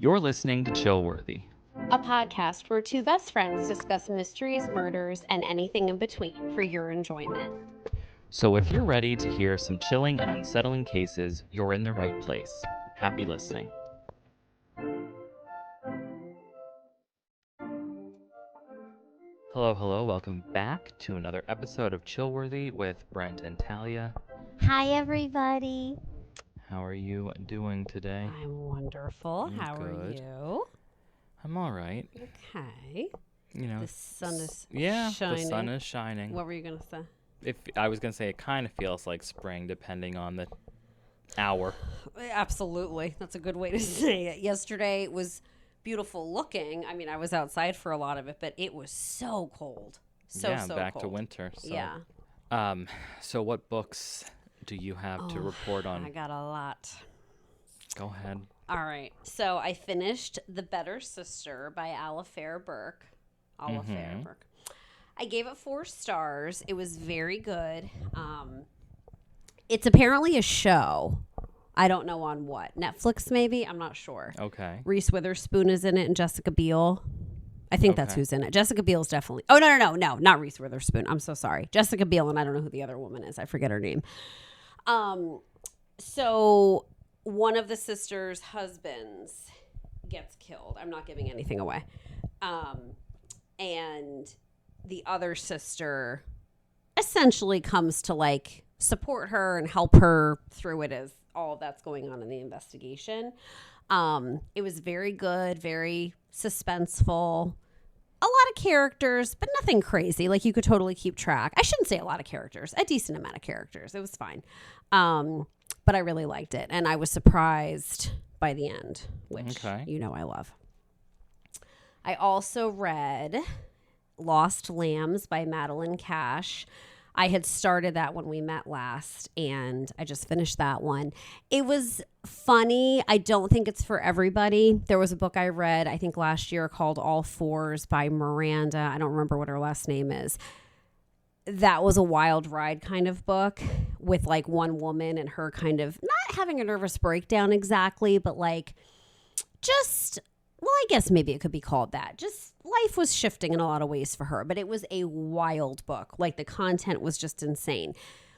You're listening to Chillworthy. A podcast where two best friends discuss mysteries, murders, and anything in between for your enjoyment. So if you're ready to hear some chilling and unsettling cases, you're in the right place. Happy listening. Hello, welcome back to another episode of Chillworthy with Brent and Talia. Hi, everybody. How are you doing today? I'm wonderful. How are Good. you? I'm all right. Okay. You know, The sun is the shining. sun is shining. What were you going to say? If I was gonna say, it kind of feels like spring, depending on the hour. Absolutely. That's a good way to say it. Yesterday was beautiful looking. I mean, I was outside for a lot of it, but it was so cold. So back cold. to winter. So. Yeah. So what books do you have to report on? I got a lot. Go ahead. All right. So I finished The Better Sister by Alifair Burke. Burke. I gave it 4 stars. It was very good. It's apparently a show. I don't know on what. Netflix, maybe? I'm not sure. Okay. Reese Witherspoon is in it and Jessica Biel. I think that's who's in it. Jessica Biel's definitely. Oh, no, not Reese Witherspoon. I'm so sorry. Jessica Biel, and I don't know who the other woman is. I forget her name. So one of the sisters' husbands gets killed. I'm not giving anything away. And the other sister essentially comes to like support her and help her through it as all that's going on in the investigation. It was very good, very suspenseful. A lot of characters, but nothing crazy. Like you could totally keep track. I shouldn't say a lot of characters, a decent amount of characters. It was fine. But I really liked it. And I was surprised by the end, which you know I love. I also read Lost Lambs by Madeline Cash. I had started that when we met last, and I just finished that one. It was funny. I don't think it's for everybody. There was a book I read, I think last year, called All Fours by Miranda. I don't remember what her last name is. That was a wild ride kind of book with like one woman and her kind of not having a nervous breakdown exactly, but like just... Well, I guess maybe it could be called that. Just life was shifting in a lot of ways for her, but it was a wild book. Like the content was just insane.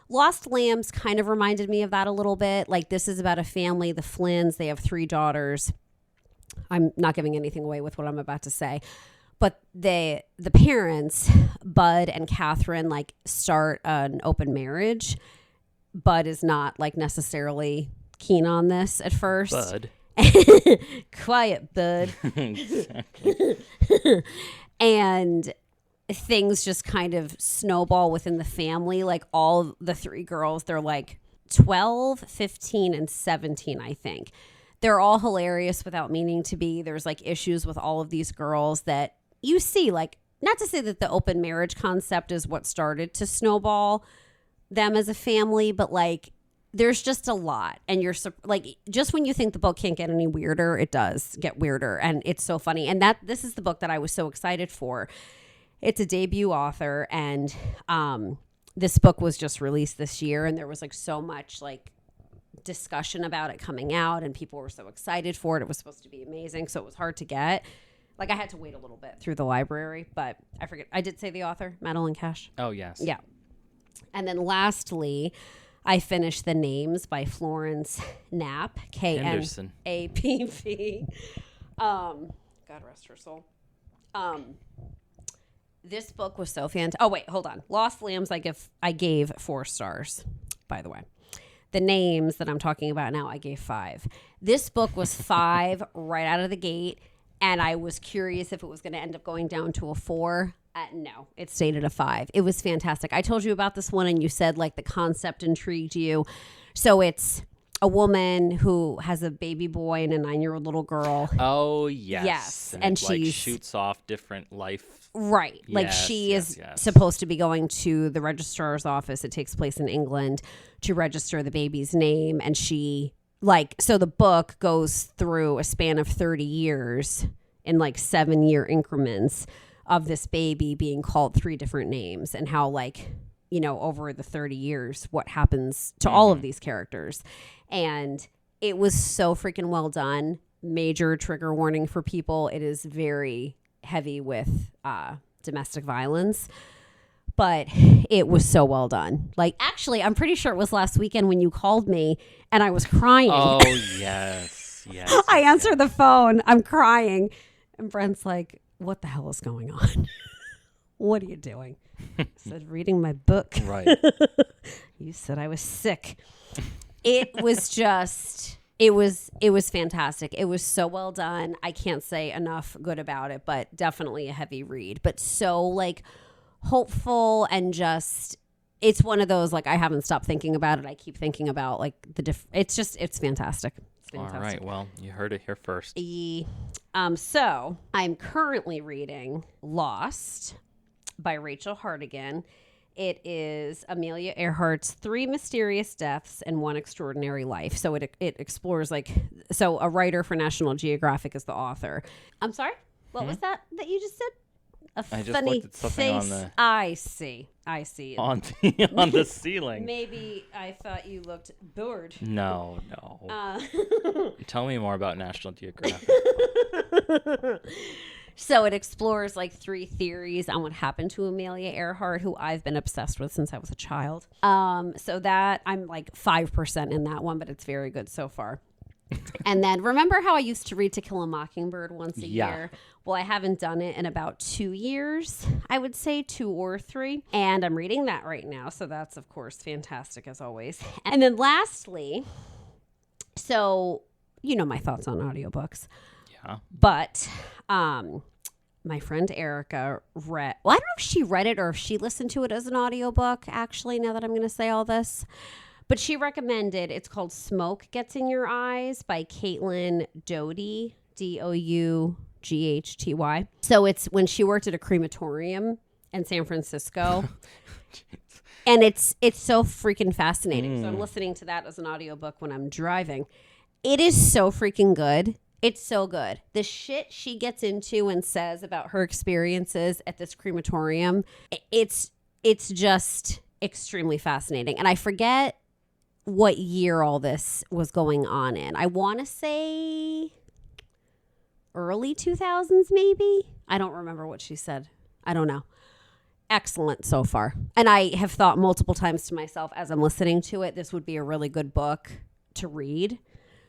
Lost Lambs kind of reminded me of that a little bit. Like this is about a family, the Flynns. They have 3 daughters. I'm not giving anything away with what I'm about to say. But the parents, Bud and Catherine, like start an open marriage. Bud is not like necessarily keen on this at first. Bud. Quiet, bud. And things just kind of snowball within the family. Like all the 3 girls, they're like 12, 15, and 17, I think. They're all hilarious without meaning to be. There's like issues with all of these girls that you see. Like, not to say that the open marriage concept is what started to snowball them as a family, but like there's just a lot, and you're like, just when you think the book can't get any weirder, it does get weirder, and it's so funny. And this is the book that I was so excited for. It's a debut author, and this book was just released this year, and there was like so much like discussion about it coming out, and people were so excited for it. It was supposed to be amazing, so it was hard to get. Like I had to wait a little bit through the library, but I forget. I did say the author, Madeline Cash. Oh yes. Yeah. And then lastly, I finished The Names by Florence Knapp, K-N-A-P-P. God rest her soul. This book was so fantastic. Oh, wait, hold on. Lost Lambs, I gave 4 stars, by the way. The Names that I'm talking about now, I gave 5. This book was 5 right out of the gate, and I was curious if it was going to end up going down to a 4. No, it stayed at a 5. It was fantastic. I told you about this one and you said like the concept intrigued you. So it's a woman who has a baby boy and a 9-year-old little girl. Oh, yes. Yes. And she like shoots off different life. Right. Yes, like she is yes. supposed to be going to the registrar's office. It takes place in England to register the baby's name. And so the book goes through a span of 30 years in like 7-year increments of this baby being called 3 different names, and how like, you know, over the 30 years, what happens to all of these characters. And it was so freaking well done. major trigger warning for people. It is very heavy with domestic violence. But it was so well done. Like, actually, I'm pretty sure it was last weekend when you called me and I was crying. Oh, yes. Yes. I answered the phone. I'm crying. And Brent's like, what the hell is going on? What are you doing? I said, reading my book. Right. You said I was sick. It was just, it was fantastic. It was so well done. I can't say enough good about it, but definitely a heavy read. But so like hopeful and just, it's one of those, like, I haven't stopped thinking about it. I keep thinking about like it's fantastic. It's fantastic. All right. Well, you heard it here first. So I'm currently reading Lost by Rachel Hardigan. It is Amelia Earhart's 3 Mysterious Deaths and 1 Extraordinary Life. So it explores so a writer for National Geographic is the author. I'm sorry? What was that you just said? I just funny looked at something face. on the... I see. On the ceiling. Maybe I thought you looked bored. No. Tell me more about National Geographic. So it explores like 3 theories on what happened to Amelia Earhart, who I've been obsessed with since I was a child. So that I'm like 5% in that one, but it's very good so far. And then remember how I used to read To Kill a Mockingbird once a year? Well, I haven't done it in about 2 years, I would say 2 or 3. And I'm reading that right now. So that's, of course, fantastic as always. And then lastly, so you know my thoughts on audiobooks. Yeah. But my friend Erica read, well, I don't know if she read it or if she listened to it as an audiobook, actually, now that I'm going to say all this. But she recommended, it's called Smoke Gets in Your Eyes by Caitlin Doughty, Doughty. So it's when she worked at a crematorium in San Francisco. And it's so freaking fascinating. So I'm listening to that as an audiobook when I'm driving. It is so freaking good. It's so good. The shit she gets into and says about her experiences at this crematorium, it's just extremely fascinating. And I forget what year all this was going on in. I want to say early 2000s maybe. I don't remember what she said. I don't know. Excellent so far. And I have thought multiple times to myself as I'm listening to it, this would be a really good book to read.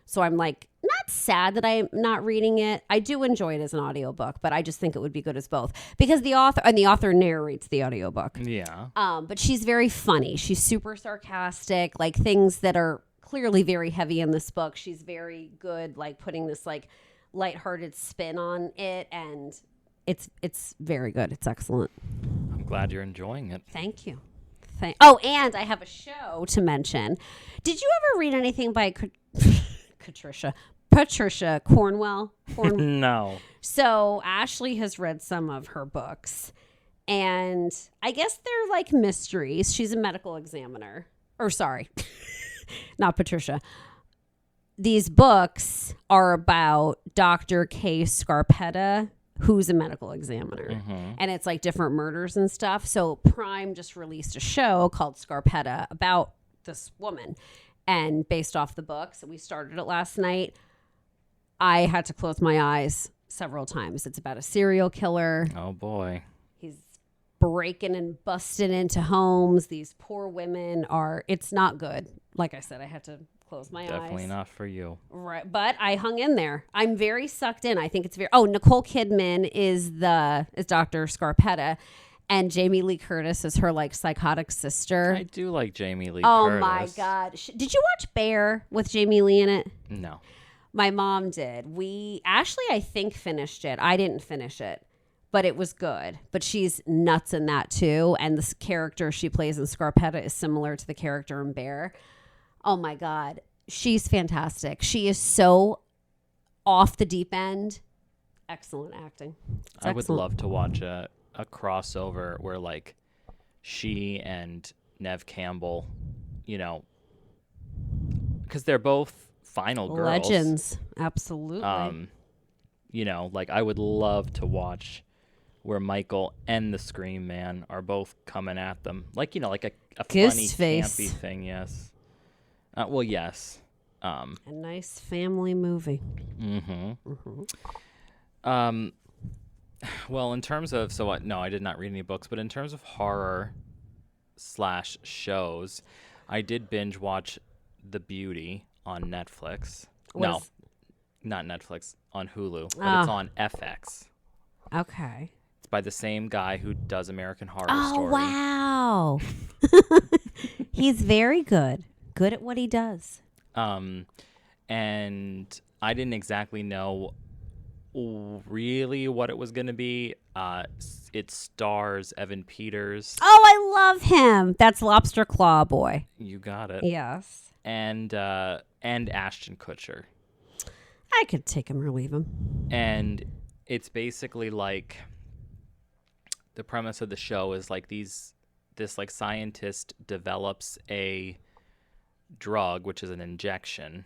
So I'm like, not sad that I'm not reading it. I do enjoy it as an audiobook, but I just think it would be good as both because the author narrates the audiobook. Yeah. But she's very funny. She's super sarcastic, like things that are clearly very heavy in this book. She's very good, like putting this like lighthearted spin on it. And it's very good. It's excellent. I'm glad you're enjoying it. Thank you. Oh, and I have a show to mention. Did you ever read anything by Patricia Cornwell? No. So Ashley has read some of her books, and I guess they're like mysteries. She's a medical examiner. Or sorry, not Patricia. These books are about Dr. Kay Scarpetta, who's a medical examiner. Mm-hmm. And it's like different murders and stuff. So Prime just released a show called Scarpetta about this woman. And based off the books, we started it last night. I had to close my eyes several times. It's about a serial killer. Oh, boy. He's breaking and busting into homes. These poor women it's not good. Like I said, I had to close my eyes. Definitely not for you. Right. But I hung in there. I'm very sucked in. I think it's Nicole Kidman is Dr. Scarpetta. And Jamie Lee Curtis is her like psychotic sister. I do like Jamie Lee Curtis. Oh my God. Did you watch Bear with Jamie Lee in it? No. My mom did. Ashley, I think, finished it. I didn't finish it, but it was good. But she's nuts in that too. And this character she plays in Scarpetta is similar to the character in Bear. Oh my God. She's fantastic. She is so off the deep end. Excellent acting. I would love to watch a crossover where like she and Nev Campbell, you know, because they're both final girls. Legends. Absolutely. You know, like I would love to watch where Michael and the Scream Man are both coming at them. Like, you know, like a funny, Face. campy thing, yes. Well, yes. A nice family movie. Well, in terms of no, I did not read any books, but in terms of horror / shows, I did binge watch The Beauty on Netflix. What is- Not Netflix, on Hulu, but it's on FX. Okay. It's by the same guy who does American Horror Story. Wow. He's very good. Good at what he does. And I didn't exactly know really what it was going to be. It stars Evan Peters. Oh, I love him. That's Lobster Claw Boy. You got it. Yes. And Ashton Kutcher. I could take him or leave him. And it's basically like the premise of the show is like this like scientist develops a drug, which is an injection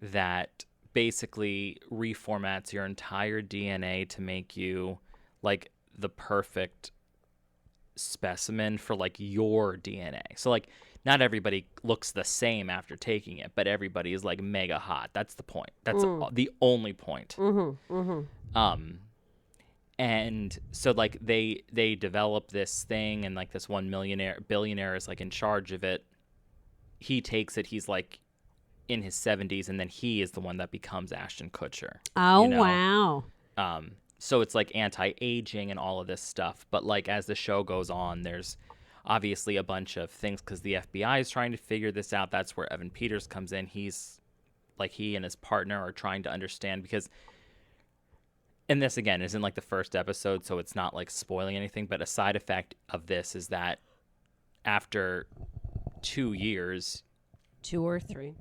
that basically reformats your entire DNA to make you like the perfect specimen for like your DNA. So like not everybody looks the same after taking it, but everybody is like mega hot. That's the point. That's the only point. And so like they develop this thing, and like this one billionaire is like in charge of it. He takes it. He's like in his 70s, and then he is the one that becomes Ashton Kutcher. Oh, wow. So it's like anti-aging and all of this stuff. But like as the show goes on, there's obviously a bunch of things because the FBI is trying to figure this out. That's where Evan Peters comes in. He's like, he and his partner are trying to understand, because, and this again isn't like the first episode, so it's not like spoiling anything, but a side effect of this is that after 2 years, 2 or 3.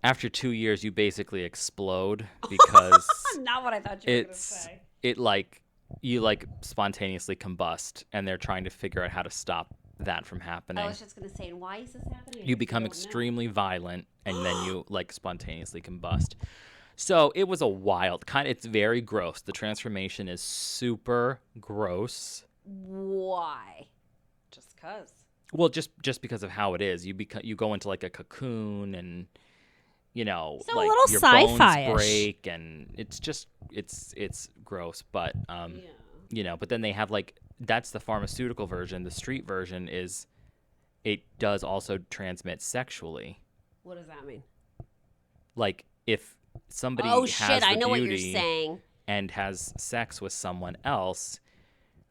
After 2 years, you basically explode because Not what I thought you were going to say. It like you like spontaneously combust, and they're trying to figure out how to stop that from happening. I was just going to say, and why is this happening? You become extremely violent, and then you like spontaneously combust. So it was a wild kind. It's very gross. The transformation is super gross. Why? Just cause. Well, just because of how it is, you go into like a cocoon, and so like a little your sci-fi-ish. bones break, and it's just it's gross. But but then they have like, that's the pharmaceutical version. The street version is, it does also transmit sexually. What does that mean? Like if somebody I know what you're saying, and has sex with someone else,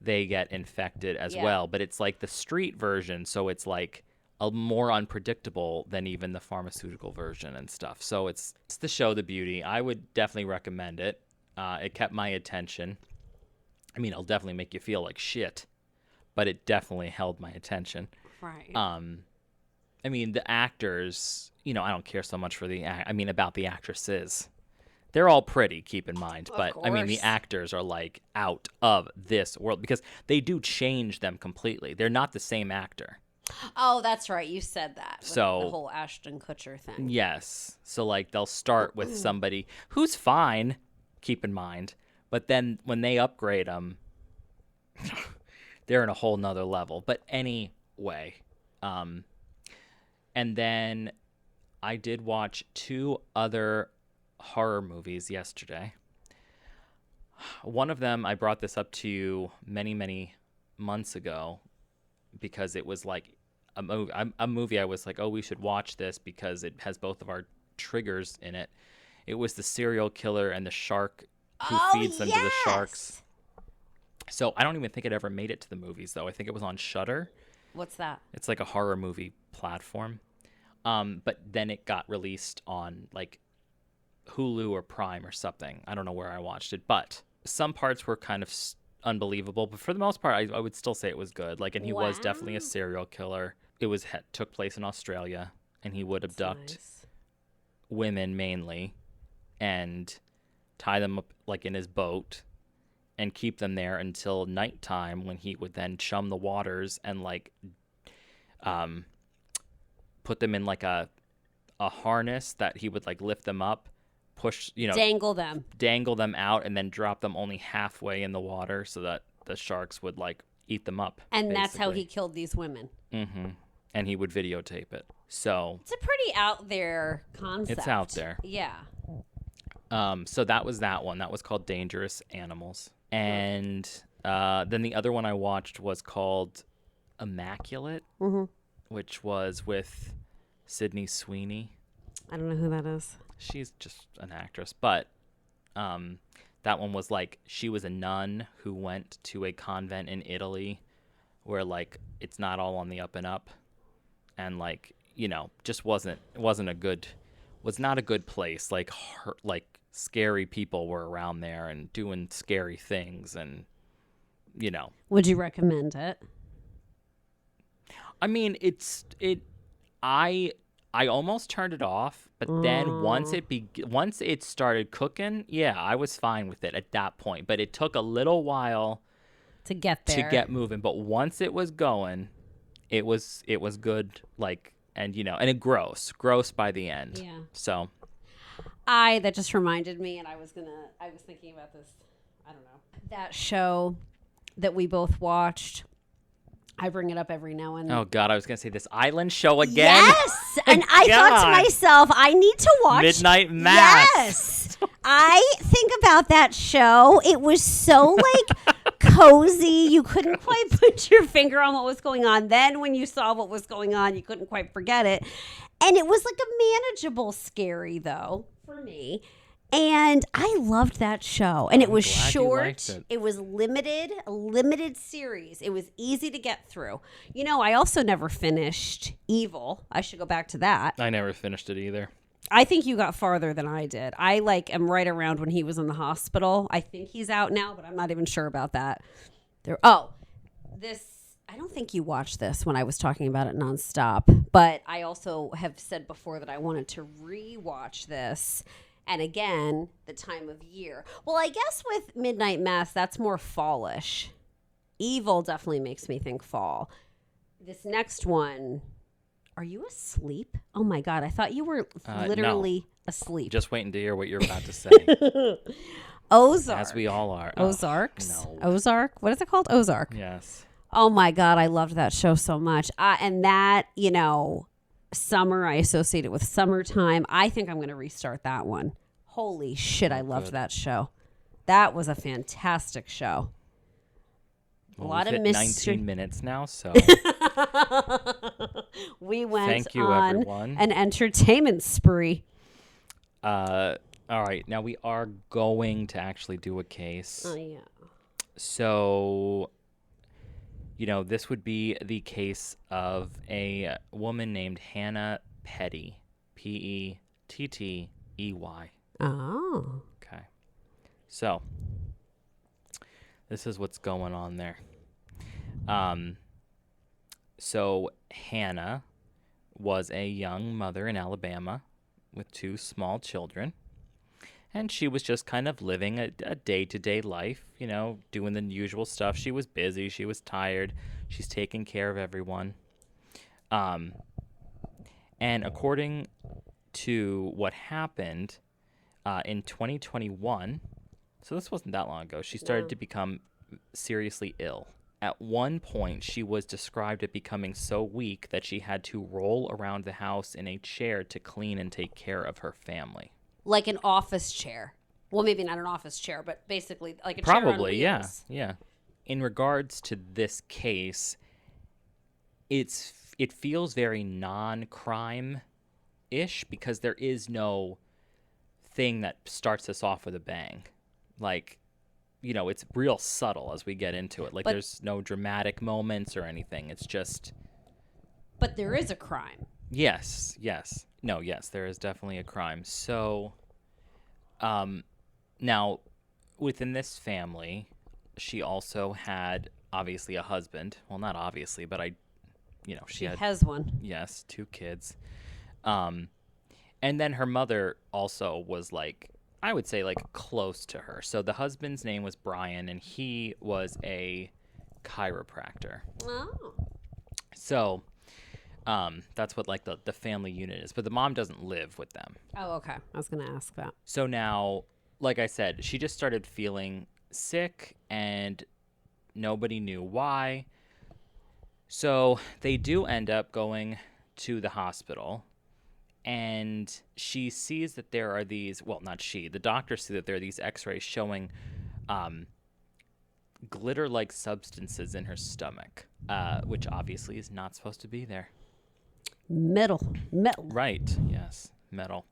they get infected as well. But it's like the street version, so it's like a more unpredictable than even the pharmaceutical version and stuff. So it's the show The Beauty. I would definitely recommend it. It kept my attention. I mean, it'll definitely make you feel like shit, but it definitely held my attention. Right. I mean, the actors, I don't care so much for about the actresses. They're all pretty, keep in mind. But, I mean, the actors are, like, out of this world because they do change them completely. They're not the same actor. Oh, that's right. You said that. With So the whole Ashton Kutcher thing. Yes. So, like, they'll start with somebody who's fine, keep in mind. But then when they upgrade them, they're in a whole nother level. But anyway, and then I did watch 2 other horror movies yesterday. One of them, I brought this up to you many, many months ago because it was like a movie I was like, oh, we should watch this because it has both of our triggers in it. It was the serial killer and the shark who feeds them to the sharks. So I don't even think it ever made it to the movies, though. I think it was on Shudder. What's that? It's like a horror movie platform. But then it got released on like Hulu or Prime or something. I don't know where I watched it, but some parts were kind of unbelievable. But for the most part, I would still say it was good. Like, and he was definitely a serial killer. It took place in Australia, and he would abduct women mainly and tie them up like in his boat and keep them there until nighttime, when he would then chum the waters and like put them in like a harness that he would like lift them up, push, dangle them out, and then drop them only halfway in the water so that the sharks would like eat them up. And basically. That's how he killed these women. Mm-hmm. And he would videotape it. So It's a pretty out there concept. it's out there. Yeah. So that was that one. That was called Dangerous Animals. And then the other one I watched was called Immaculate, which was with Sydney Sweeney. I don't know who that is. She's just an actress. But that one was like she was a nun who went to a convent in Italy where like it's not all on the up and up. And like, you know, just was not a good place. Like scary people were around there and doing scary things, and you know. Would you recommend it? I mean, I almost turned it off, but then once it started cooking, yeah, I was fine with it at that point. But it took a little while to get there, to get moving. But once it was going, it was good. Like, and you know, and it gross by the end. Yeah. So. That just reminded me, and I was thinking about this, I don't know, that show that we both watched. I bring it up every now and then. Oh, God, I was going to say this island show again. Yes! And I thought to myself, I need to watch Midnight Mass. Yes! I think about that show. It was so, like, cozy. You couldn't quite put your finger on what was going on. Then when you saw what was going on, you couldn't quite forget it. And it was, like, a manageable scary, though, for me. And I loved that show. And it was short. It was a limited series. It was easy to get through. You know, I also never finished Evil. I should go back to that. I never finished it either. I think you got farther than I did. I am right around when he was in the hospital. I think he's out now, but I'm not even sure about that. I don't think you watched this when I was talking about it nonstop, but I also have said before that I wanted to rewatch this. And again, the time of year. Well, I guess with Midnight Mass, that's more fallish. Evil definitely makes me think fall. This next one, are you asleep? Oh my God, I thought you were literally asleep. Just waiting to hear what you're about to say. Ozark. As we all are. Ozarks? No. Ozark? What is it called? Ozark. Yes. Oh my God, I loved that show so much. And that, you know, summer, I associate it with summertime. I think I'm going to restart that one. Holy shit, I loved that show. That was a fantastic show. Well, a lot of mystery. 19 minutes now, so we went thank you, on everyone. An entertainment spree. All right, now we are going to actually do a case. Oh yeah. So, you know, this would be the case of a woman named Hannah Pettey, Pettey. Oh. Okay. So, this is what's going on there. So Hannah was a young mother in Alabama with 2 small children. And she was just kind of living a day-to-day life, you know, doing the usual stuff. She was busy. She was tired. She's taking care of everyone. And according to what happened in 2021, so this wasn't that long ago, she started to become seriously ill. At one point, she was described as becoming so weak that she had to roll around the house in a chair to clean and take care of her family. Like an office chair. Well, maybe not an office chair, but basically like a Probably, chair on wheels. Yeah. In regards to this case, it feels very non-crime-ish because there is no thing that starts us off with a bang. Like, you know, it's real subtle as we get into it. Like, there's no dramatic moments or anything. It's just... But there is a crime. Yes. No, yes, there is definitely a crime. So, now, within this family, she also had, obviously, a husband. Well, not obviously, but she has one. Yes, 2 kids. And then her mother also was, like, I would say, like, close to her. So the husband's name was Brian, and he was a chiropractor. Oh. So... that's what like the family unit is, but the mom doesn't live with them. Oh, okay. I was going to ask that. So now, like I said, she just started feeling sick and nobody knew why. So they do end up going to the hospital, and she sees that there are these, well, not she, the doctors see that there are these x-rays showing glitter-like substances in her stomach, which obviously is not supposed to be there. Metal. Right, yes, metal.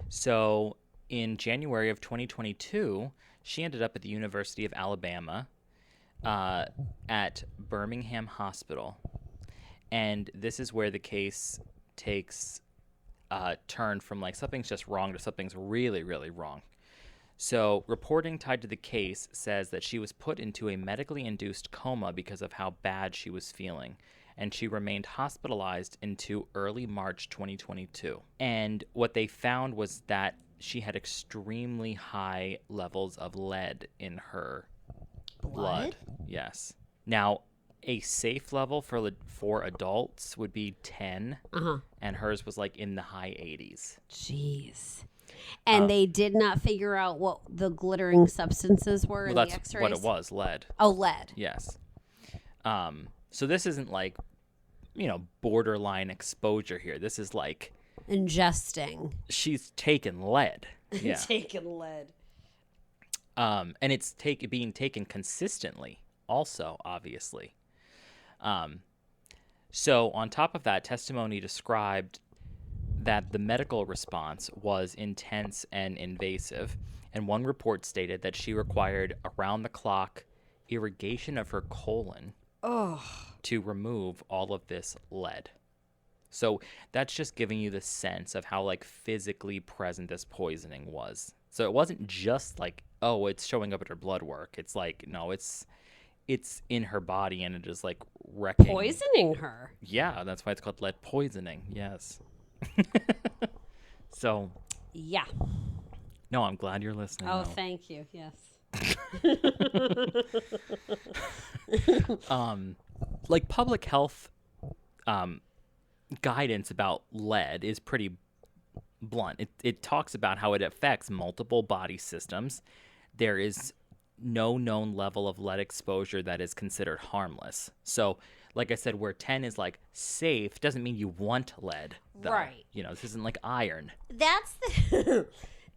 So in January of 2022, she ended up at the University of Alabama at Birmingham Hospital. And this is where the case takes a turn from like something's just wrong to something's really, really wrong. So reporting tied to the case says that she was put into a medically induced coma because of how bad she was feeling. And she remained hospitalized into early March 2022. And what they found was that she had extremely high levels of lead in her blood. Yes. Now, a safe level for adults would be 10, and hers was like in the high 80s. Jeez. And they did not figure out what the glittering substances were in the x-rays? That's what it was, lead. Oh, lead. Yes. So this isn't like, borderline exposure here. This is like... ingesting. She's taken lead. Yeah. Taken lead. And it's being taken consistently also, obviously. So on top of that, testimony described that the medical response was intense and invasive, and one report stated that she required around-the-clock irrigation of her colon to remove all of this lead. So that's just giving you the sense of how like physically present this poisoning was. So it wasn't just like, oh, it's showing up at her blood work. It's like, no, it's in her body, and it is like wrecking. Poisoning her. Yeah, that's why it's called lead poisoning. Yes. So. Yeah. No, I'm glad you're listening. Oh, though. Thank you. Yes. Like public health guidance about lead is pretty blunt. It talks about how it affects multiple body systems. There is no known level of lead exposure that is considered harmless. So, like I said, where 10 is like safe doesn't mean you want lead, though. Right. This isn't like iron. That's the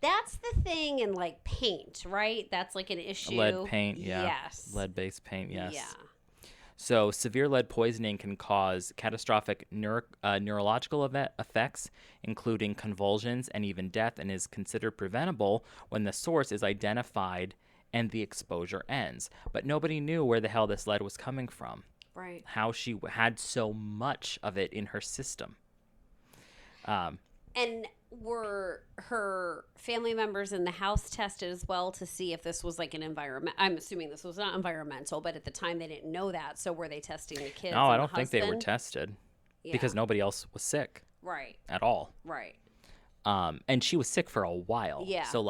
that's the thing in like paint, right? That's like an issue. Lead paint, yeah. Yes. Lead-based paint, yes. Yeah. So severe lead poisoning can cause catastrophic neurological effects, including convulsions and even death, and is considered preventable when the source is identified and the exposure ends. But nobody knew where the hell this lead was coming from. Right. How she had so much of it in her system. And were her family members in the house tested as well to see if this was like an environment? I'm assuming this was not environmental, but at the time they didn't know that. So were they testing the kids? No, I don't think they were tested because nobody else was sick. Right. At all. Right. And she was sick for a while. Yeah. So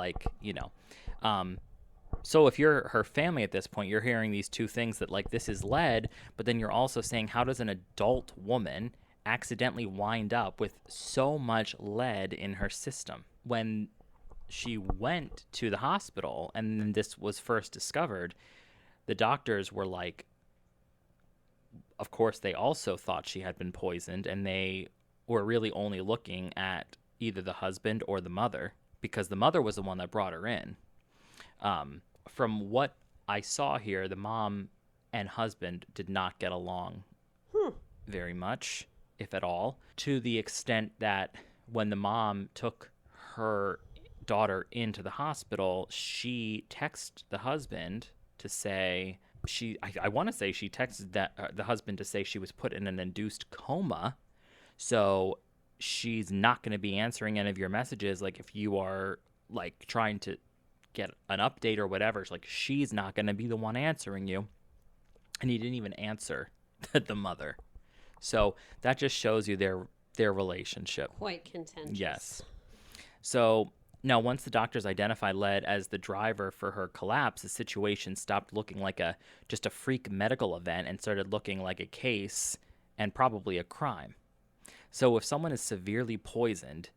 so if you're her family at this point, you're hearing these two things that like this is lead, but then you're also saying, how does an adult woman accidentally wind up with so much lead in her system? When she went to the hospital and then this was first discovered, the doctors were like, of course, they also thought she had been poisoned, and they were really only looking at either the husband or the mother, because the mother was the one that brought her in. From what I saw here, the mom and husband did not get along very much, if at all, to the extent that when the mom took her daughter into the hospital, she texted the husband to say I want to say she texted the husband to say she was put in an induced coma, so she's not going to be answering any of your messages. Like if you are like trying to get an update or whatever, it's like she's not going to be the one answering you. And he didn't even answer the mother. So that just shows you their relationship. Quite contentious. Yes. So now once the doctors identified lead as the driver for her collapse, the situation stopped looking like just a freak medical event and started looking like a case and probably a crime. So if someone is severely poisoned,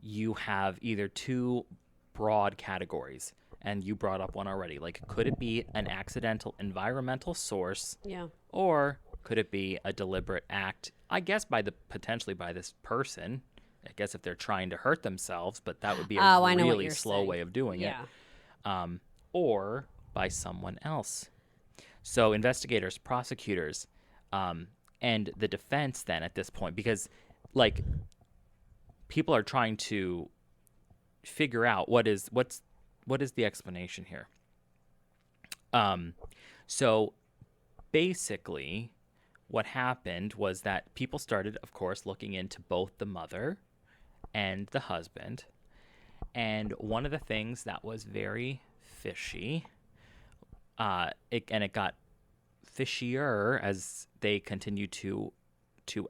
you have either two broad categories, and you brought up one already. Like, could it be an accidental environmental source? Yeah. Or could it be a deliberate act I guess potentially by this person. I guess if they're trying to hurt themselves, but that would be a I know what really you're slow saying. way of doing Yeah. it. Or by someone else. So investigators, prosecutors, and the defense then at this point, because like people are trying to figure out what is the explanation here. So basically what happened was that people started, of course, looking into both the mother and the husband. And one of the things that was very fishy, it got fishier as they continued to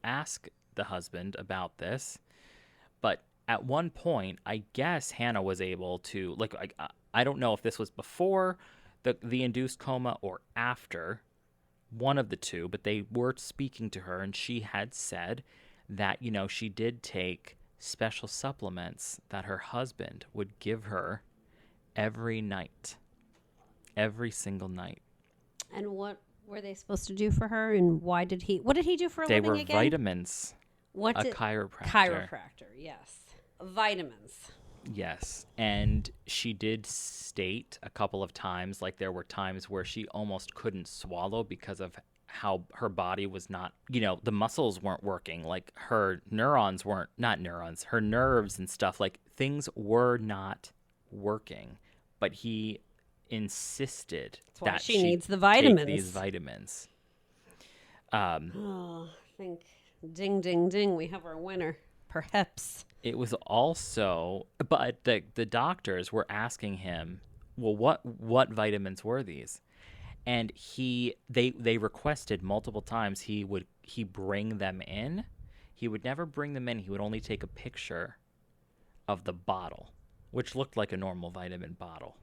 ask the husband about this. But at one point, I guess Hannah was able to, like, I don't know if this was before the induced coma or after, one of the two, but they were speaking to her, and she had said that, she did take special supplements that her husband would give her every night, every single night. And what were they supposed to do for her? And what did he do for a living again? They were vitamins. What's a chiropractor. Chiropractor, yes. Vitamins. Yes. And she did state a couple of times, like there were times where she almost couldn't swallow because of how her body was not, the muscles weren't working. Like her her nerves and stuff, like things were not working. But he insisted that she needs the vitamins. Take these vitamins. I think ding, ding, ding. We have our winner. Perhaps. It was also, but the doctors were asking him, well, what vitamins were these? And they requested multiple times he bring them in. He would never bring them in. He would only take a picture of the bottle, which looked like a normal vitamin bottle,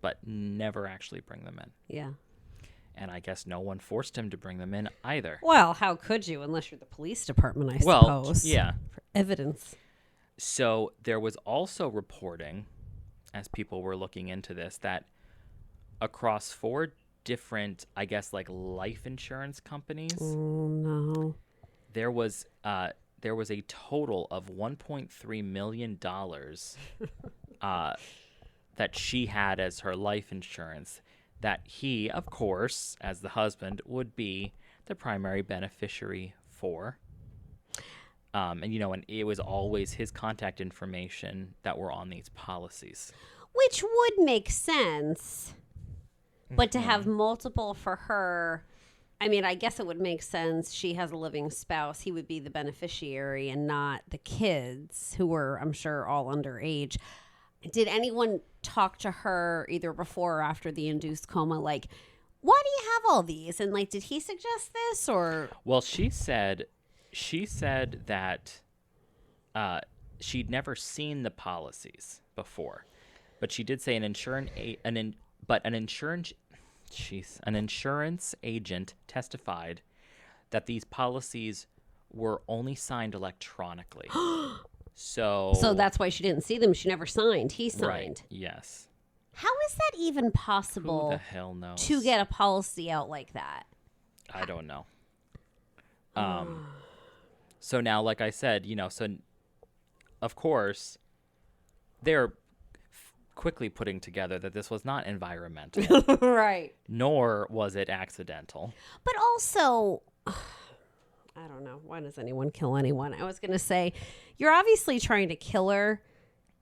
but never actually bring them in. Yeah. And I guess no one forced him to bring them in either. Well, how could you, unless you're the police department, I suppose. Yeah. For evidence. So there was also reporting, as people were looking into this, that across 4 different, I guess, like life insurance companies. Oh, no. There was a total of $1.3 million that she had as her life insurance, that he, of course, as the husband, would be the primary beneficiary for. And it was always his contact information that were on these policies. Which would make sense. But to have multiple for her, I mean, I guess it would make sense. She has a living spouse. He would be the beneficiary and not the kids, who were, I'm sure, all underage. Did anyone talk to her either before or after the induced coma? Like, why do you have all these? And like, did he suggest this or? Well, she said that she'd never seen the policies before, but she did say an insurance agent testified that these policies were only signed electronically. So that's why she didn't see them. She never signed. He signed. Right, yes. How is that even possible? Who the hell knows? To get a policy out like that? I don't know. So now, like I said, so of course, they're quickly putting together that this was not environmental. Right. Nor was it accidental. But also, I don't know. Why does anyone kill anyone? I was going to say, you're obviously trying to kill her.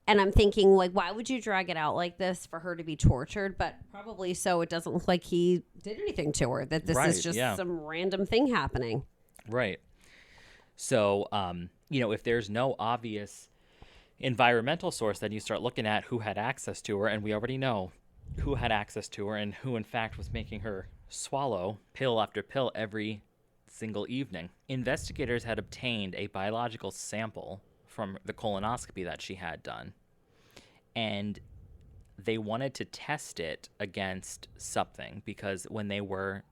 And I'm thinking, like, why would you drag it out like this for her to be tortured? But probably so it doesn't look like he did anything to her, that this is just some random thing happening. Right. So, if there's no obvious environmental source, then you start looking at who had access to her. And we already know who had access to her and who, in fact, was making her swallow pill after pill every single evening. Investigators had obtained a biological sample from the colonoscopy that she had done, and they wanted to test it against something because when they were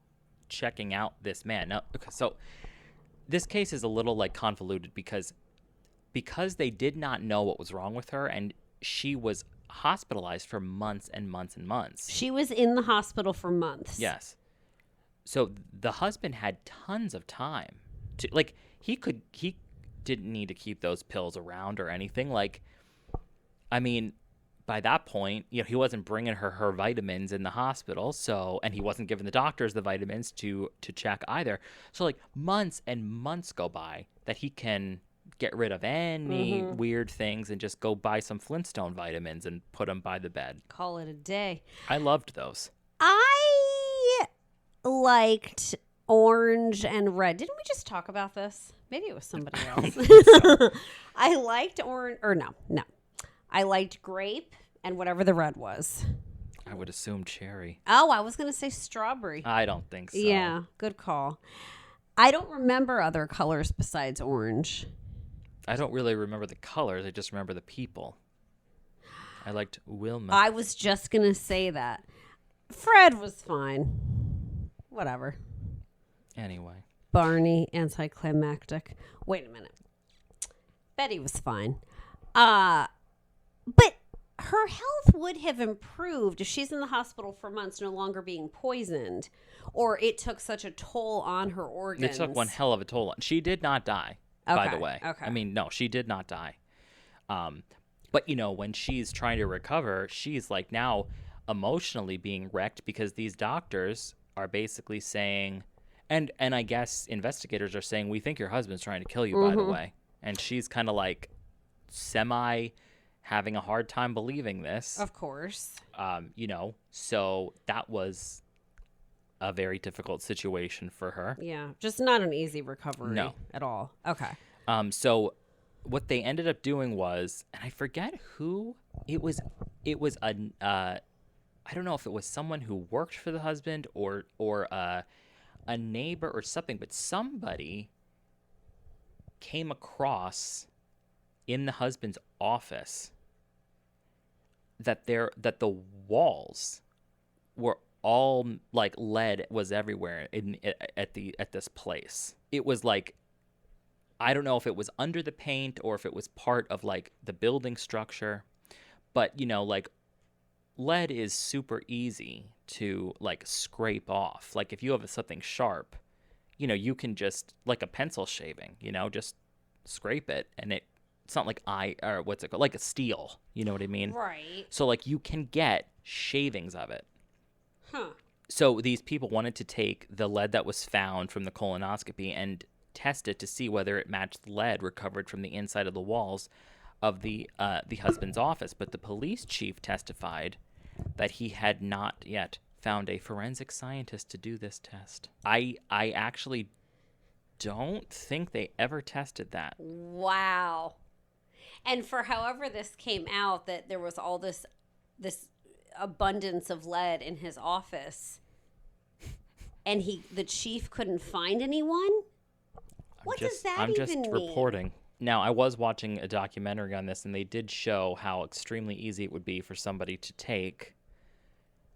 checking out this man. Now, so this case is a little like convoluted because they did not know what was wrong with her, and she was hospitalized for months and months and months. She was in the hospital for months. Yes. So the husband had tons of time to, like, he didn't need to keep those pills around or anything. Like, I mean, by that point, he wasn't bringing her vitamins in the hospital, and he wasn't giving the doctors the vitamins to check either. So like months and months go by that he can get rid of any weird things and just go buy some Flintstone vitamins and put them by the bed. Call it a day. I loved those. I liked orange and red. Didn't we just talk about this? Maybe it was somebody else. So. I liked orange, or no. I liked grape and whatever the red was. I would assume cherry. Oh, I was going to say strawberry. I don't think so. Yeah, good call. I don't remember other colors besides orange. I don't really remember the colors. I just remember the people. I liked Wilma. I was just going to say that. Fred was fine. Whatever. Anyway. Barney, anticlimactic. Wait a minute. Betty was fine. But her health would have improved if she's in the hospital for months, no longer being poisoned, or it took such a toll on her organs. It took one hell of a toll on. She did not die, by the way. Okay. I mean, no, she did not die. But, when she's trying to recover, she's like now emotionally being wrecked because these doctors are basically saying, and I guess investigators are saying, we think your husband's trying to kill you, by the way. And she's kind of like semi having a hard time believing this. Of course. So that was a very difficult situation for her. Yeah, just not an easy recovery at all. Okay. So what they ended up doing was, and I forget who it was I don't know if it was someone who worked for the husband or a neighbor or something, but somebody came across in the husband's office that the walls were all like lead was everywhere at this place. It was like, I don't know if it was under the paint or if it was part of like the building structure, but like lead is super easy to like scrape off. Like if you have something sharp, you can just, like a pencil shaving, just scrape it, and it's not like what's it called? Like a steel, you know what I mean? Right. So like you can get shavings of it. Huh. So these people wanted to take the lead that was found from the colonoscopy and test it to see whether it matched lead recovered from the inside of the walls of the husband's office. But the police chief testified that he had not yet found a forensic scientist to do this test. I actually don't think they ever tested that. Wow. And for however this came out, that there was all this abundance of lead in his office, and the chief couldn't find anyone? What does that I'm even just mean? reporting. Now, I was watching a documentary on this, and they did show how extremely easy it would be for somebody to take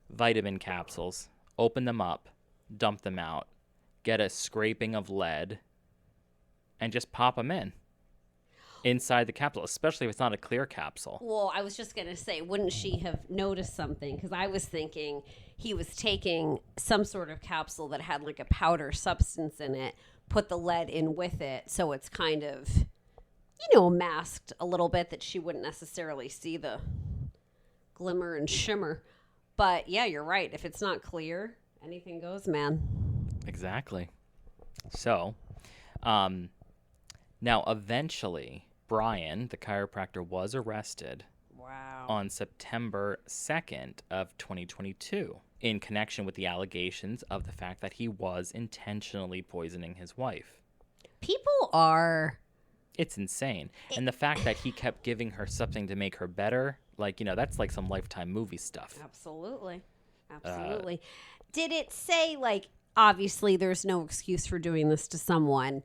vitamin capsules, open them up, dump them out, get a scraping of lead, and just pop them inside the capsule, especially if it's not a clear capsule. Well, I was just going to say, wouldn't she have noticed something? Because I was thinking he was taking some sort of capsule that had like a powder substance in it, put the lead in with it, so it's kind of, masked a little bit, that she wouldn't necessarily see the glimmer and shimmer. But yeah, you're right. If it's not clear, anything goes, man. Exactly. So, now eventually, Brian, the chiropractor, was arrested. Wow. On September 2nd of 2022 in connection with the allegations of the fact that he was intentionally poisoning his wife. People are... It's insane. And the fact that he kept giving her something to make her better, that's like some Lifetime movie stuff. Absolutely. Did it say, obviously there's no excuse for doing this to someone?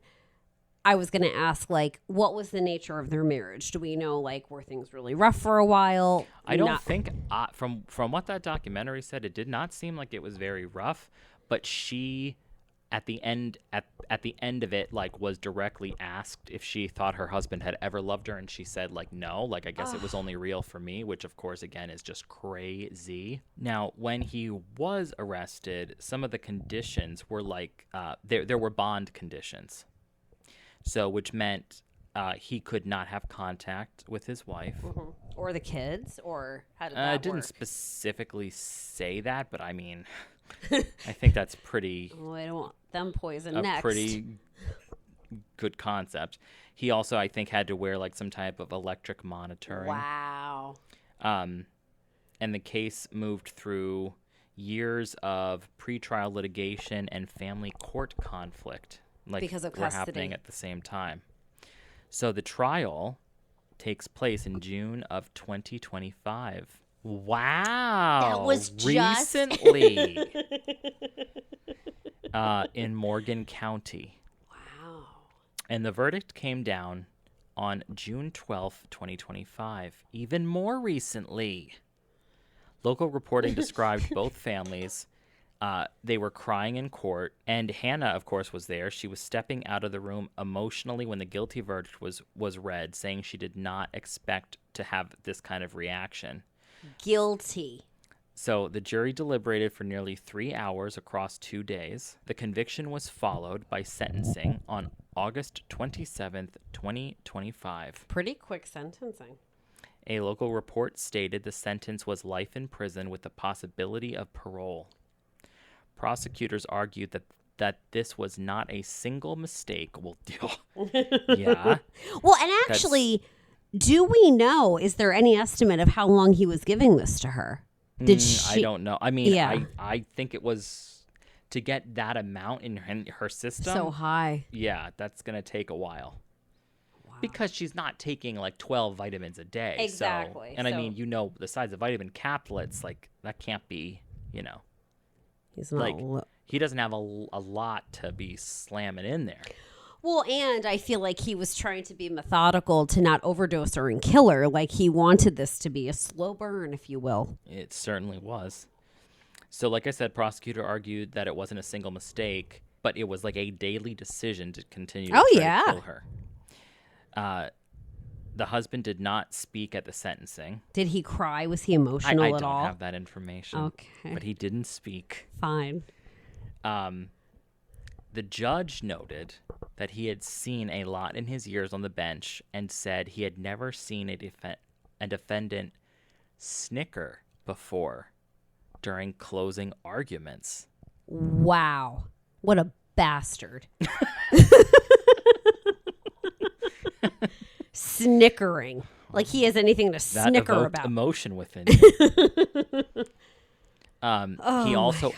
I was going to ask, what was the nature of their marriage? Do we know, were things really rough for a while? I don't think, from what that documentary said, it did not seem like it was very rough, but she, at the end of it, was directly asked if she thought her husband had ever loved her, and she said, no, I guess it was only real for me, which, of course, again, is just crazy. Now, when he was arrested, some of the conditions were there were bond conditions. So, which meant he could not have contact with his wife. Mm-hmm. Or the kids, or how did I that didn't work? specifically say that, but I mean, I think that's pretty Oh, I don't want them poisoned a next. pretty good concept. He also, I think, had to wear like some type of electric monitoring. Wow. And the case moved through years of pretrial litigation and family court conflict, like Because of were happening custody. at the same time. So the trial takes place in June of 2025. Wow. That was recently in Morgan County. Wow. And the verdict came down on June 12th, 2025. Even more recently. Local reporting described both families. They were crying in court, and Hannah, of course, was there. She was stepping out of the room emotionally when the guilty verdict was read, saying she did not expect to have this kind of reaction. Guilty. So the jury deliberated for nearly 3 hours across 2 days. The conviction was followed by sentencing on August 27th, 2025. Pretty quick sentencing. A local report stated the sentence was life in prison with the possibility of parole. Prosecutors argued that this was not a single mistake. Well, yeah. Well, and actually, do we know, is there any estimate of how long he was giving this to her? Did she? I don't know. I mean, Yeah. I think it was to get that amount in her system. So high. Yeah, that's going to take a while. Wow. Because she's not taking like 12 vitamins a day. Exactly. And I mean, the size of vitamin caplets, like that can't be, He's not like he doesn't have a lot to be slamming in there. Well, and I feel like he was trying to be methodical to not overdose her and kill her. Like he wanted this to be a slow burn, if you will. It certainly was. So like I said, prosecutor argued that it wasn't a single mistake, but it was like a daily decision to continue to try to kill her. The husband did not speak at the sentencing. Did he cry? Was he emotional I at don't all? have that information. Okay. But he didn't speak. Fine. The judge noted that he had seen a lot in his years on the bench and said he had never seen a defendant snicker before during closing arguments. Wow. What a bastard. Snickering. Like he has anything to That snicker evoked about. emotion within you. He also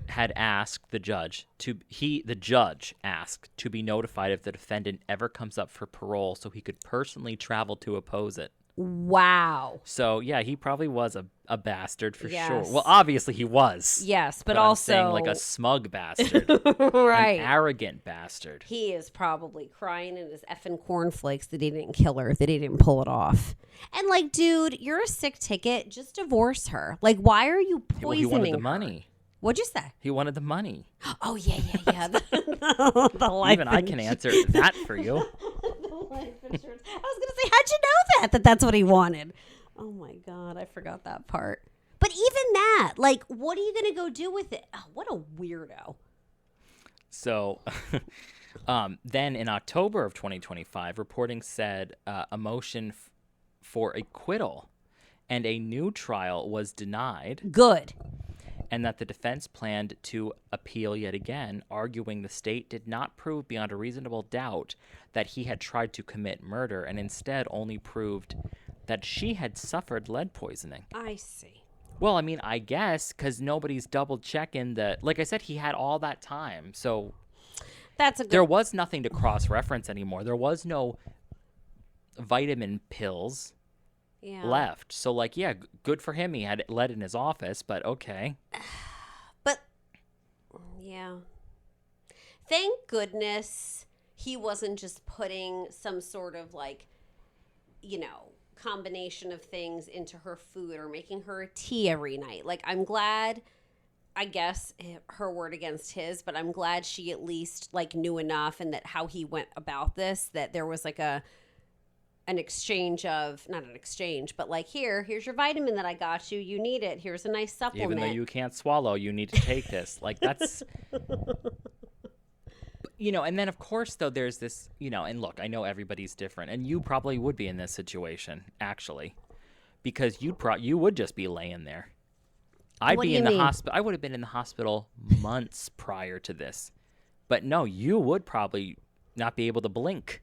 had asked the judge the judge asked to be notified if the defendant ever comes up for parole so he could personally travel to oppose it. Wow. So yeah, he probably was a bastard for Yes. sure. Well, obviously he was. Yes, but I'm also saying like a smug bastard, right. an arrogant bastard. He is probably crying in his effing cornflakes that he didn't kill her, that he didn't pull it off. And like, dude, you're a sick ticket. Just divorce her. Like, why are you poisoning Well, he wanted the her? money. What'd you say? He wanted the money. Oh yeah. The life Even I can answer that for you. the life insurance. I was gonna say, how'd you know that that's what he wanted? Oh my god, I forgot that part. But even that, like, what are you gonna go do with it? Oh, what a weirdo. So then in October of 2025, reporting said a motion for acquittal and a new trial was denied. Good. And that the defense planned to appeal yet again, arguing the state did not prove beyond a reasonable doubt that he had tried to commit murder and instead only proved that she had suffered lead poisoning. I see. Well, I mean, I guess because nobody's double checking that. Like I said, he had all that time. So That's a good. there was nothing to cross-reference anymore. There was no vitamin pills left. So, like, yeah, good for him. He had lead in his office, but okay. But, yeah. Thank goodness he wasn't just putting some sort of, like, combination of things into her food or making her a tea every night. Like, I'm glad, I guess, her word against his, but I'm glad she at least, like, knew enough and that how he went about this, that there was, like, an exchange of, not an exchange, but like, here's your vitamin that I got you. You need it. Here's a nice supplement. Even though you can't swallow, you need to take this. Like, that's, And then of course though there's this, and look, I know everybody's different, and you probably would be in this situation actually, because you would just be laying there. I'd What be do in you the mean? hospital. I would have been in the hospital months prior to this. But no, you would probably not be able to blink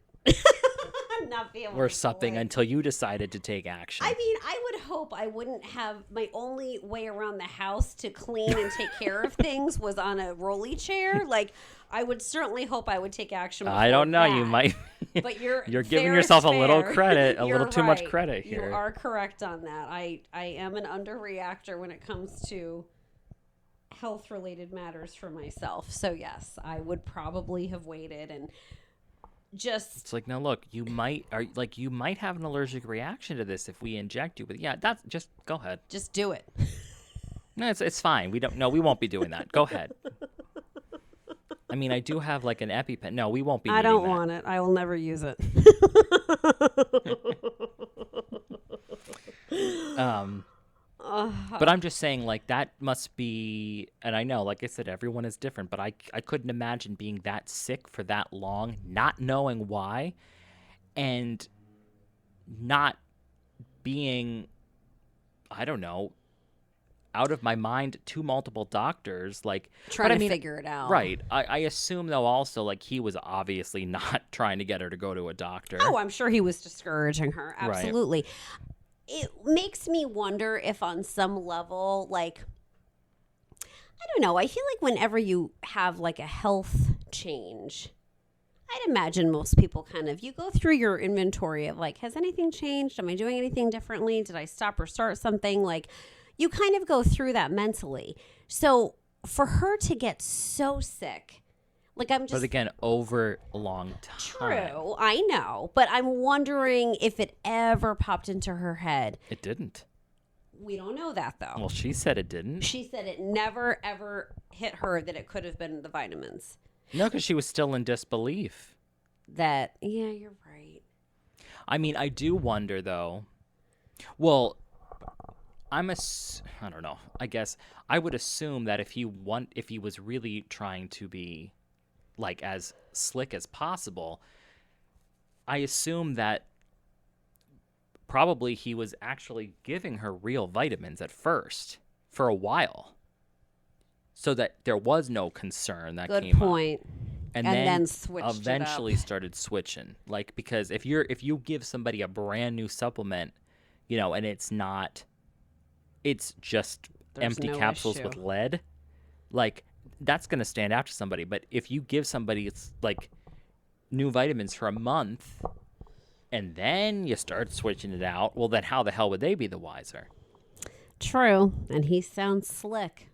Not be able or to something blink. until you decided to take action. I mean, I would hope I wouldn't have my only way around the house to clean and take care of things was on a rolly chair. Like, I would certainly hope I would take action. I don't know. That. You might. But you're giving fair yourself is a little fair. credit, a You're little too much right. credit here. You are correct on that. I am an underreactor when it comes to health-related matters for myself. So yes, I would probably have waited and just. It's like, no, look, you might have an allergic reaction to this if we inject you. But yeah, that's just go ahead. Just do it. No, it's fine. We won't be doing that. Go ahead. I mean, I do have like an EpiPen. No, we won't be. I don't needing that. want it. I will never use it. But I'm just saying, like, that must be, and I know, like I said, everyone is different, but I couldn't imagine being that sick for that long, not knowing why, and not being, I don't know, out of my mind to multiple doctors, like Trying but to figure it out. Right. I assume though also like he was obviously not trying to get her to go to a doctor. Oh, I'm sure he was discouraging her. Right. Absolutely. It makes me wonder if on some level, like, I don't know. I feel like whenever you have like a health change, I'd imagine most people kind of, you go through your inventory of like, has anything changed? Am I doing anything differently? Did I stop or start something? Like, you kind of go through that mentally. So for her to get so sick, like I'm just. But again, over a long time. True, I know. But I'm wondering if it ever popped into her head. It didn't. We don't know that though. Well, she said it didn't. She said it never ever hit her that it could have been the vitamins. No, because she was still in disbelief. That, yeah, you're right. I mean, I do wonder though. Well, I don't know. I guess I would assume that if he was really trying to be like as slick as possible, I assume that probably he was actually giving her real vitamins at first for a while, so that there was no concern that Good came point. up. And then switched eventually it up. started switching. Like, because if you give somebody a brand new supplement, and it's just There's empty no capsules issue. with lead, like that's going to stand out to somebody. But if you give somebody it's like new vitamins for a month and then you start switching it out, well then how the hell would they be the wiser? True. And he sounds slick.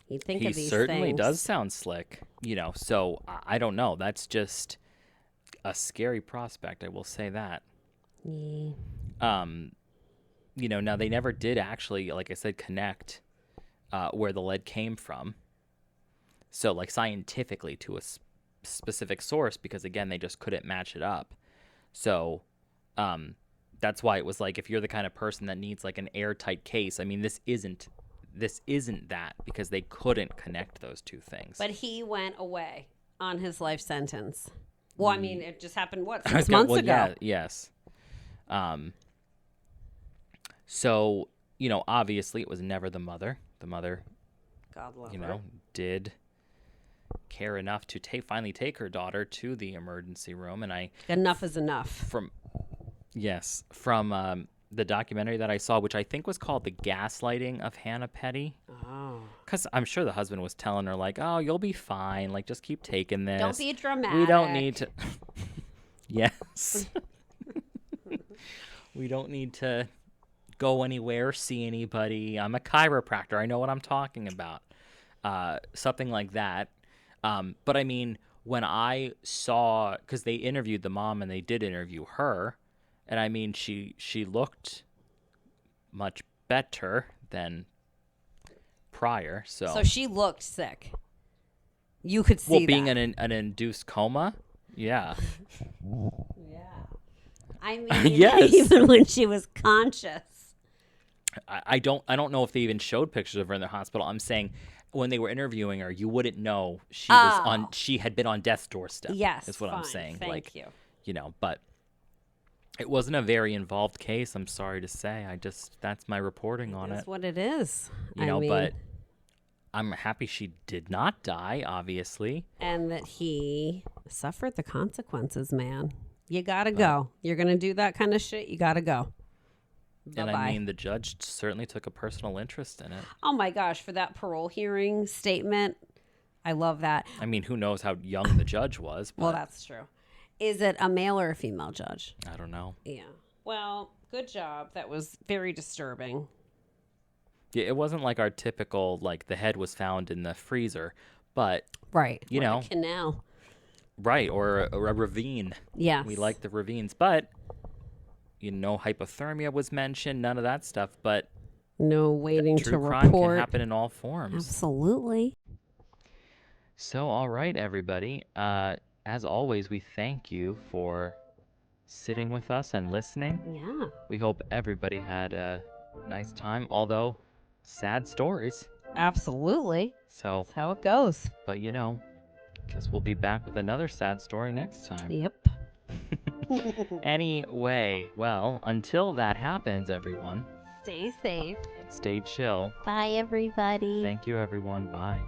He'd think He of these certainly things. does sound slick, so I don't know. That's just a scary prospect, I will say that. Yeah. Now they never did actually, like I said, connect where the lead came from. So, like, scientifically to a specific source, because, again, they just couldn't match it up. So, that's why it was like, if you're the kind of person that needs, like, an airtight case, I mean, this isn't that, because they couldn't connect those two things. But he went away on his life sentence. Well, I mean, it just happened, 6 months ago? Yeah, yes. So, obviously it was never the mother. The mother, God love her. did care enough to finally take her daughter to the emergency room. And Enough is enough. from the documentary that I saw, which I think was called The Gaslighting of Hannah Pettey. Oh. Because I'm sure the husband was telling her, like, oh, you'll be fine. Like, just keep taking this. Don't be dramatic. We don't need to. Yes. We don't need to go anywhere, see anybody. I'm a chiropractor. I know what I'm talking about. Something like that. But I mean, when I saw, because they interviewed the mom and they did interview her, and I mean, she looked much better than prior. So she looked sick. You could see well, being that. an induced coma, yeah. Yeah. I mean, Yes. even when she was conscious. I don't know if they even showed pictures of her in the hospital. I'm saying when they were interviewing her, you wouldn't know she had been on death's doorstep. Yes, is what fine. I'm saying. Thank you. But it wasn't a very involved case. I'm sorry to say. That's my reporting on it. That's what it is. But I'm happy she did not die, obviously. And that he suffered the consequences, man. You gotta go. You're gonna do that kind of shit, you gotta go. And Bye-bye. I mean, the judge certainly took a personal interest in it. Oh my gosh, for that parole hearing statement, I love that. I mean, who knows how young the judge was. But Well, that's true. Is it a male or a female judge? I don't know. Yeah. Well, good job. That was very disturbing. Yeah, it wasn't like our typical, like, the head was found in the freezer, but, Right. you know. A canal. Right, or a ravine. Yes. We like the ravines, but, hypothermia was mentioned, none of that stuff, but no waiting to true crime report. can happen in all forms. Absolutely. So, all right, everybody. As always, we thank you for sitting with us and listening. Yeah. We hope everybody had a nice time, although sad stories. Absolutely. So, That's how it goes. but guess we'll be back with another sad story next time. Yep. Anyway, well, until that happens, everyone, Stay safe. stay chill. Bye, everybody. Thank you, everyone. Bye.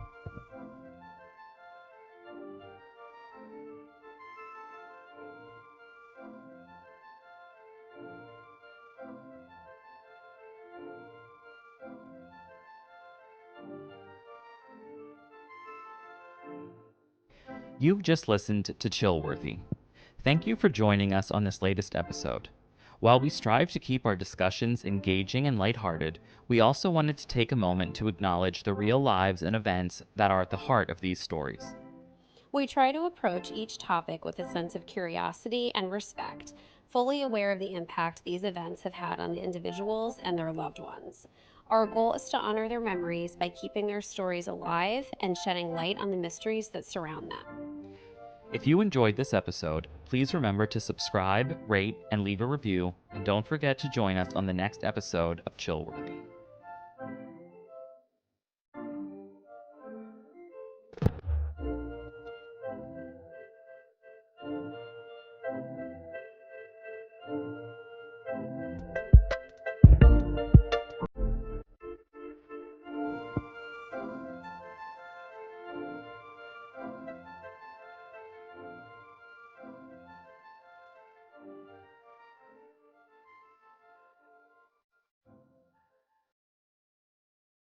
You've just listened to Chillworthy. Thank you for joining us on this latest episode. While we strive to keep our discussions engaging and lighthearted, we also wanted to take a moment to acknowledge the real lives and events that are at the heart of these stories. We try to approach each topic with a sense of curiosity and respect, fully aware of the impact these events have had on the individuals and their loved ones. Our goal is to honor their memories by keeping their stories alive and shedding light on the mysteries that surround them. If you enjoyed this episode, please remember to subscribe, rate, and leave a review, and don't forget to join us on the next episode of Chillworthy.